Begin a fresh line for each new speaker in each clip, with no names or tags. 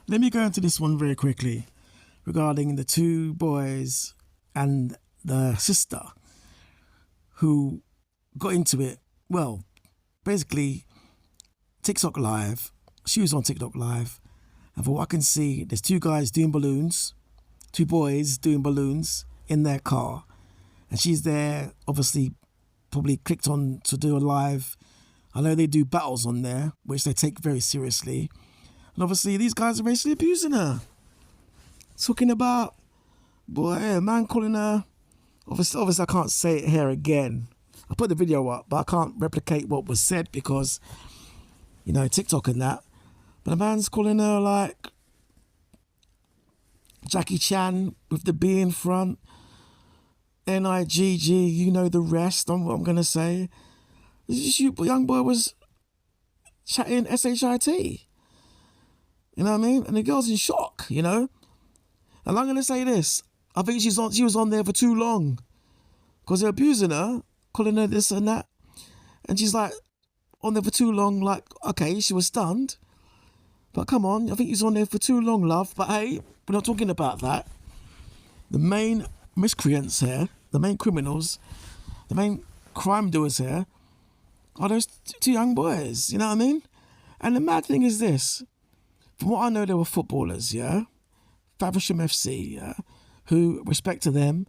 let me go into this one very quickly regarding the two boys and the sister who got into it. Well, basically, TikTok Live. She was on TikTok Live, and from what I can see, there's two guys doing balloons, two boys doing balloons in their car, and she's there, obviously, probably clicked on to do a live. I know they do battles on there, which they take very seriously. And obviously, these guys are racially abusing her. Talking about, boy, a man calling her, obviously I can't say it here again. I put the video up, but I can't replicate what was said because, you know, TikTok and that. But a man's calling her like Jackie Chan with the B in front. N-I-G-G, you know the rest on what I'm going to say. This young boy was chatting S-H-I-T. You know what I mean? And the girl's in shock, you know? And I'm going to say this. I think she was on there for too long. Because they're abusing her, calling her this and that. And she's like, on there for too long, like, okay, she was stunned. But come on, I think he's on there for too long, love. But hey, we're not talking about that. The main miscreants here, the main criminals, the main crime doers here are those two young boys, you know what I mean? And the mad thing is this. From what I know, they were footballers, yeah? Faversham FC, yeah? Who, respect to them,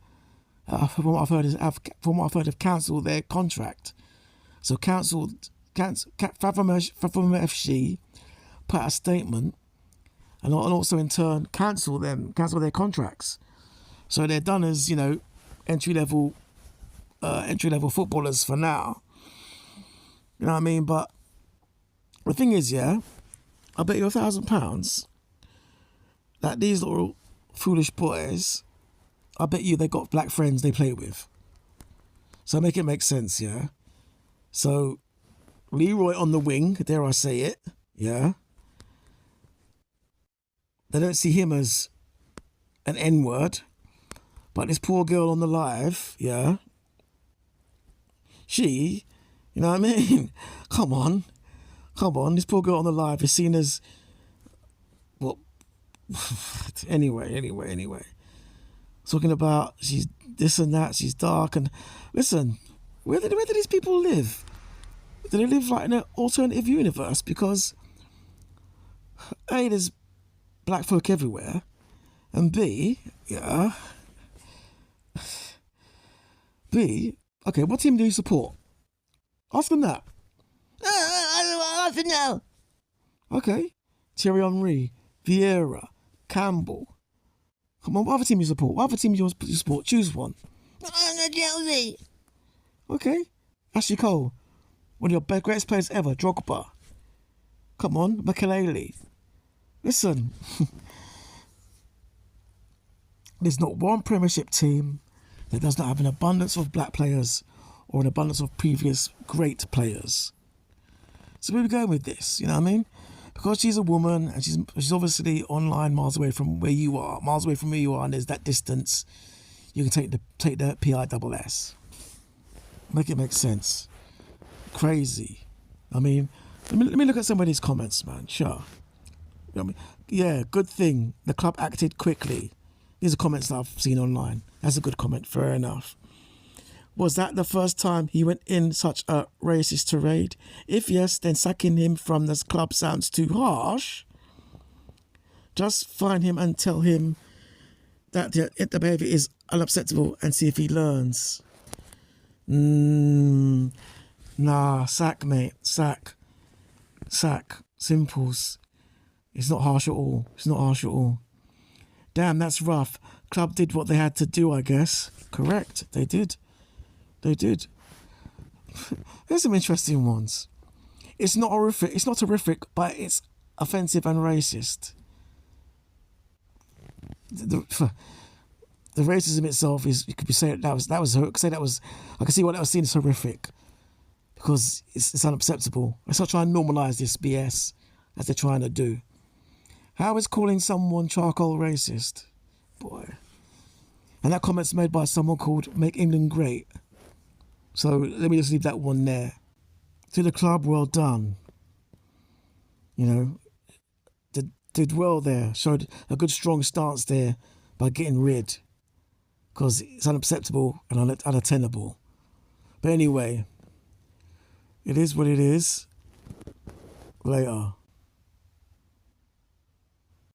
from what I've heard, have cancelled their contract. So Faversham FC put out a statement and also in turn cancel their contracts. So they're done as, you know, entry level footballers for now. You know what I mean? But the thing is, yeah, I bet you £1,000 that these little foolish boys, I bet you they got black friends they play with. So make it make sense, yeah? So Leroy on the wing, dare I say it, yeah? They don't see him as an N-word, but this poor girl on the live, yeah? She, you know what I mean? Come on, this poor girl on the live is seen as, well, anyway. Talking about she's this and that, she's dark, and listen, where do these people live? Do they live like in an alternative universe? Because A, there's black folk everywhere, and B, yeah, okay, what team do you support? Ask them that. I don't know. Okay, Thierry Henry, Vieira, Campbell. Come on, what other team you support? What other team you support? Choose one. Chelsea. Okay, Ashley Cole, one of your greatest players ever, Drogba. Come on, Makelele. Listen, there's not one Premiership team that does not have an abundance of black players or an abundance of previous great players. So where are we going with this? You know what I mean? Because she's a woman and she's obviously online, miles away from where you are, and there's that distance. You can take the PISS. Make it make sense. Crazy. I mean, let me look at some of these comments, man. Sure. You know what I mean? Yeah, good thing the club acted quickly. These are comments that I've seen online. That's a good comment. Fair enough. Was that the first time he went in such a racist tirade? If yes, then sacking him from this club sounds too harsh. Just find him and tell him that the behaviour is unacceptable and see if he learns. Nah, sack, mate. Sack. Simples. It's not harsh at all. Damn, that's rough. Club did what they had to do, I guess. Correct. They did. There's some interesting ones. It's not horrific, but it's offensive and racist. The racism itself is, you could be saying I can see why that was seen as horrific. Because it's unacceptable. Let's not try and normalise this BS as they're trying to do. How is calling someone charcoal racist? Boy. And that comment's made by someone called Make England Great. So let me just leave that one there. To the club, well done. You know, did well there, showed a good strong stance there by getting rid, because it's unacceptable and unattainable. But anyway, it is what it is. Later.